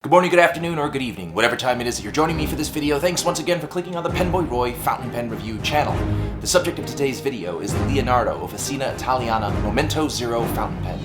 Good morning, good afternoon, or good evening, whatever time it is that you're joining me for this video. Thanks once again for clicking on the PenBoyRoy Fountain Pen Review channel. The subject of today's video is the Leonardo Officina Italina Momento Zero Fountain Pen.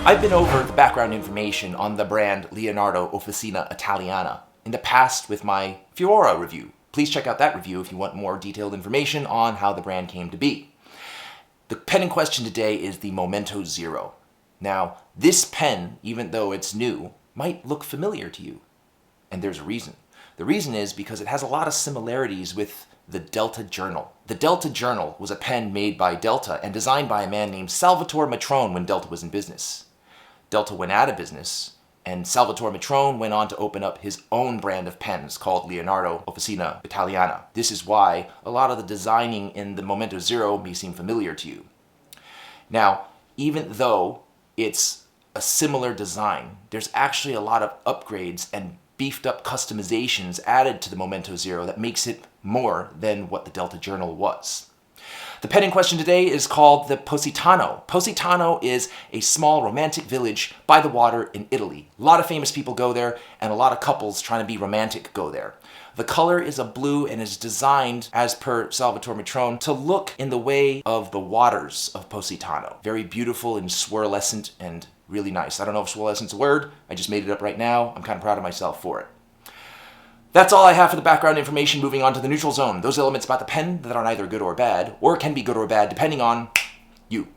I've been over the background information on the brand Leonardo Officina Italina in the past with my Fiora review. Please check out that review if you want more detailed information on how the brand came to be. The pen in question today is the Momento Zero. Now, this pen, even though it's new, might look familiar to you. And there's a reason. The reason is because it has a lot of similarities with the Delta Journal. The Delta Journal was a pen made by Delta and designed by a man named Salvatore Matrone when Delta was in business. Delta went out of business, and Salvatore Matrone went on to open up his own brand of pens called Leonardo Officina Italina. This is why a lot of the designing in the Momento Zero may seem familiar to you. Now, even though it's a similar design, there's actually a lot of upgrades and beefed up customizations added to the Momento Zero that makes it more than what the Delta Journal was. The pen in question today is called the Positano. Positano is a small romantic village by the water in Italy. A lot of famous people go there, and a lot of couples trying to be romantic go there. The color is a blue and is designed, as per Salvatore Matrone, to look in the way of the waters of Positano. Very beautiful and swirlescent and really nice. I don't know if swirlescent's a word. I just made it up right now. I'm kind of proud of myself for it. That's all I have for the background information. Moving on to the neutral zone. Those elements about the pen that are neither good or bad, or can be good or bad depending on you.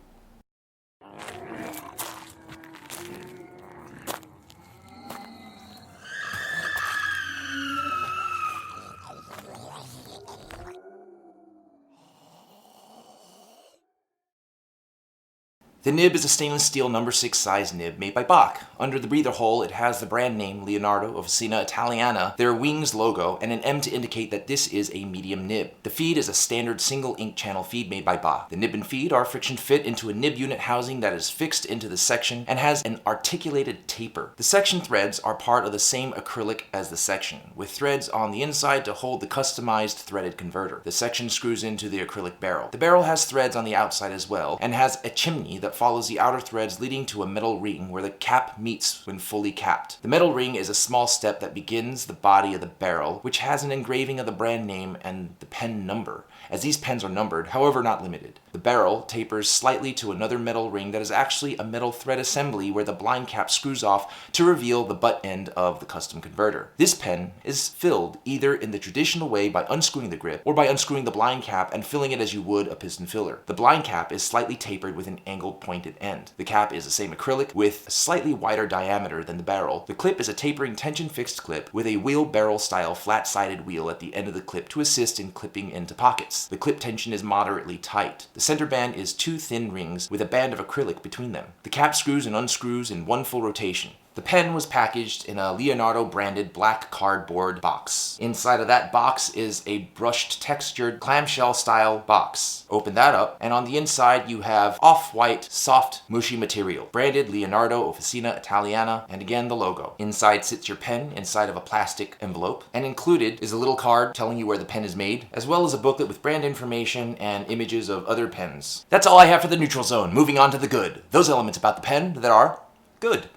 The nib is a stainless steel No. 6 size nib made by Bock. Under the breather hole, it has the brand name Leonardo Officina Italina, their wings logo, and an M to indicate that this is a medium nib. The feed is a standard single ink channel feed made by Bock. The nib and feed are friction fit into a nib unit housing that is fixed into the section and has an articulated taper. The section threads are part of the same acrylic as the section, with threads on the inside to hold the customized threaded converter. The section screws into the acrylic barrel. The barrel has threads on the outside as well, and has a chimney that follows the outer threads leading to a metal ring where the cap meets when fully capped. The metal ring is a small step that begins the body of the barrel, which has an engraving of the brand name and the pen number, as these pens are numbered, however not limited. The barrel tapers slightly to another metal ring that is actually a metal thread assembly where the blind cap screws off to reveal the butt end of the custom converter. This pen is filled either in the traditional way by unscrewing the grip or by unscrewing the blind cap and filling it as you would a piston filler. The blind cap is slightly tapered with an angled pointed end. The cap is the same acrylic with a slightly wider diameter than the barrel. The clip is a tapering tension fixed clip with a wheelbarrow style flat-sided wheel at the end of the clip to assist in clipping into pockets. The clip tension is moderately tight. The center band is two thin rings with a band of acrylic between them. The cap screws and unscrews in one full rotation. The pen was packaged in a Leonardo branded black cardboard box. Inside of that box is a brushed textured clamshell style box. Open that up, and on the inside you have off-white soft mushy material branded Leonardo Officina Italina, and again the logo. Inside sits your pen inside of a plastic envelope, and included is a little card telling you where the pen is made, as well as a booklet with brand information and images of other pens. That's all I have for the neutral zone. Moving on to the good. Those elements about the pen that are good.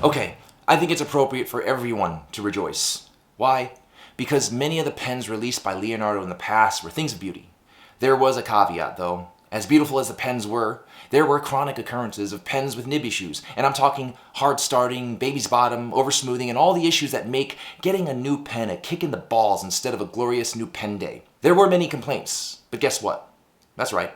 Okay, I think it's appropriate for everyone to rejoice. Why? Because many of the pens released by Leonardo in the past were things of beauty. There was a caveat though. As beautiful as the pens were, there were chronic occurrences of pens with nib issues, and I'm talking hard starting, baby's bottom, over smoothing, and all the issues that make getting a new pen a kick in the balls instead of a glorious new pen day. There were many complaints, but guess what? That's right.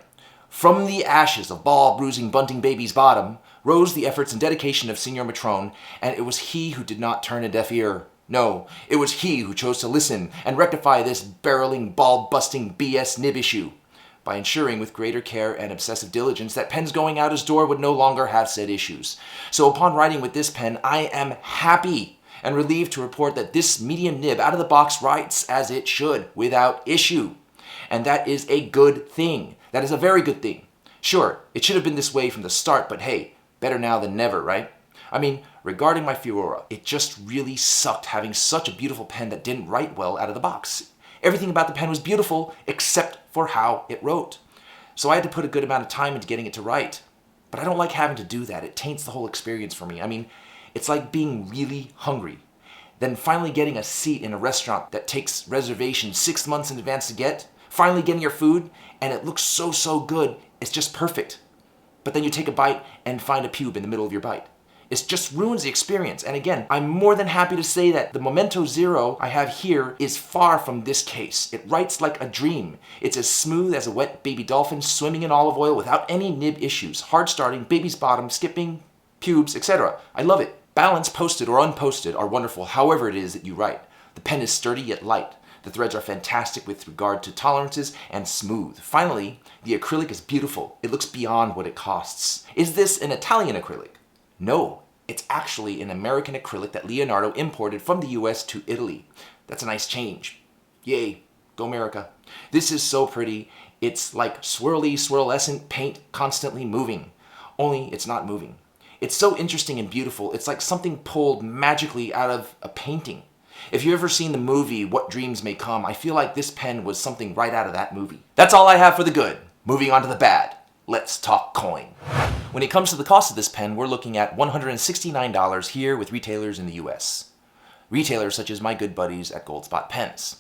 From the ashes of ball bruising bunting baby's bottom rose the efforts and dedication of Signor Matrone, and it was he who did not turn a deaf ear. No, it was he who chose to listen and rectify this barreling, ball-busting BS nib issue by ensuring with greater care and obsessive diligence that pens going out his door would no longer have said issues. So upon writing with this pen, I am happy and relieved to report that this medium nib out of the box writes as it should, without issue. And that is a good thing. That is a very good thing. Sure, it should have been this way from the start, but hey, better now than never, right? I mean, regarding my Furora, it just really sucked having such a beautiful pen that didn't write well out of the box. Everything about the pen was beautiful except for how it wrote. So I had to put a good amount of time into getting it to write. But I don't like having to do that. It taints the whole experience for me. I mean, it's like being really hungry, then finally getting a seat in a restaurant that takes reservations 6 months in advance to get, finally getting your food, and it looks so good, it's just perfect. But then you take a bite and find a pube in the middle of your bite. It just ruins the experience. And again, I'm more than happy to say that the Momento Zero I have here is far from this case. It writes like a dream. It's as smooth as a wet baby dolphin swimming in olive oil without any nib issues. Hard starting, baby's bottom, skipping, pubes, etc. I love it. Balance, posted or unposted, are wonderful however it is that you write. The pen is sturdy yet light. The threads are fantastic with regard to tolerances and smooth. Finally, the acrylic is beautiful. It looks beyond what it costs. Is this an Italian acrylic? No, it's actually an American acrylic that Leonardo imported from the US to Italy. That's a nice change. Yay, go America. This is so pretty. It's like swirly, swirlescent paint constantly moving. Only it's not moving. It's so interesting and beautiful. It's like something pulled magically out of a painting. If you've ever seen the movie What Dreams May Come, I feel like this pen was something right out of that movie. That's all I have for the good. Moving on to the bad. Let's talk coin. When it comes to the cost of this pen, we're looking at $169 here with retailers in the US. Retailers such as my good buddies at Goldspot Pens.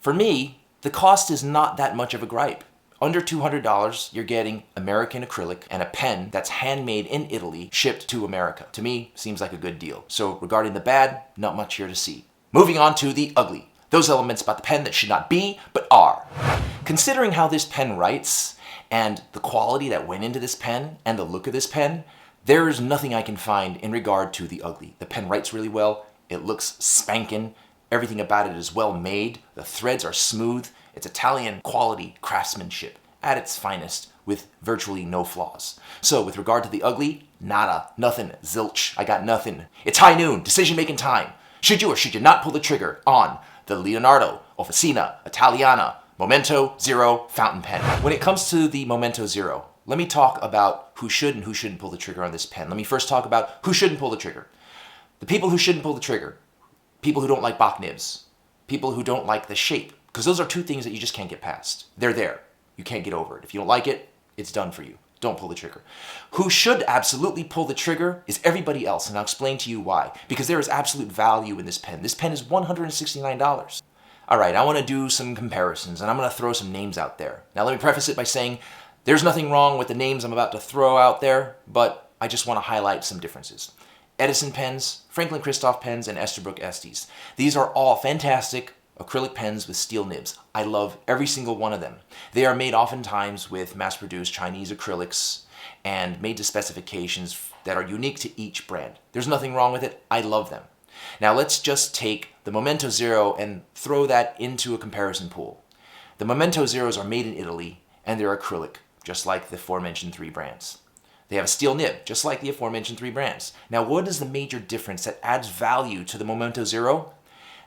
For me, the cost is not that much of a gripe. Under $200, you're getting American acrylic and a pen that's handmade in Italy, shipped to America. To me, seems like a good deal. So regarding the bad, not much here to see. Moving on to the ugly. Those elements about the pen that should not be, but are. Considering how this pen writes, and the quality that went into this pen, and the look of this pen, there is nothing I can find in regard to the ugly. The pen writes really well, it looks spankin', everything about it is well made, the threads are smooth, it's Italian quality craftsmanship at its finest with virtually no flaws. So with regard to the ugly, nada, nothing, zilch, I got nothing. It's high noon, decision-making time. Should you or should you not pull the trigger on the Leonardo Officina Italina Momento Zero fountain pen? When it comes to the Momento Zero, let me talk about who should and who shouldn't pull the trigger on this pen. Let me first talk about who shouldn't pull the trigger. The people who shouldn't pull the trigger, people who don't like Bach nibs, people who don't like the shape, because those are two things that you just can't get past. They're there. You can't get over it. If you don't like it, it's done for you. Don't pull the trigger. Who should absolutely pull the trigger is everybody else, and I'll explain to you why. Because there is absolute value in this pen. This pen is $169. All right, I want to do some comparisons, and I'm going to throw some names out there. Now, let me preface it by saying there's nothing wrong with the names I'm about to throw out there, but I just want to highlight some differences. Edison pens, Franklin Christoph pens, and Esterbrook Estes. These are all fantastic acrylic pens with steel nibs. I love every single one of them. They are made oftentimes with mass-produced Chinese acrylics and made to specifications that are unique to each brand. There's nothing wrong with it. I love them. Now let's just take the Momento Zero and throw that into a comparison pool. The Momento Zeros are made in Italy and they're acrylic, just like the aforementioned three brands. They have a steel nib, just like the aforementioned three brands. Now what is the major difference that adds value to the Momento Zero?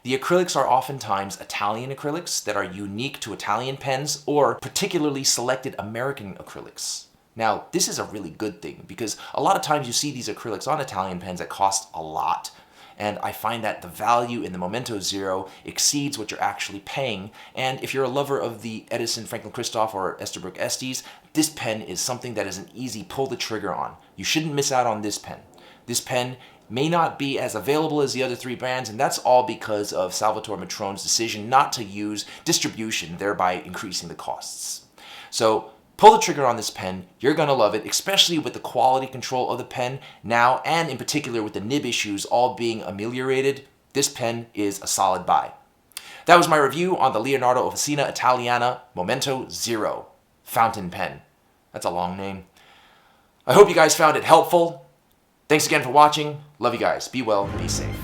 The acrylics are oftentimes Italian acrylics that are unique to Italian pens or particularly selected American acrylics. Now, this is a really good thing because a lot of times you see these acrylics on Italian pens that cost a lot. And I find that the value in the Momento Zero exceeds what you're actually paying. And if you're a lover of the Edison, Franklin Christoph, or Esterbrook Estes, this pen is something that is an easy pull the trigger on. You shouldn't miss out on this pen. This pen may not be as available as the other three brands, and that's all because of Salvatore Matrone's decision not to use distribution, thereby increasing the costs. So pull the trigger on this pen. You're going to love it, especially with the quality control of the pen now, and in particular with the nib issues all being ameliorated. This pen is a solid buy. That was my review on the Leonardo Officina Italina Momento Zero fountain pen. That's a long name. I hope you guys found it helpful. Thanks again for watching. Love you guys. Be well, be safe.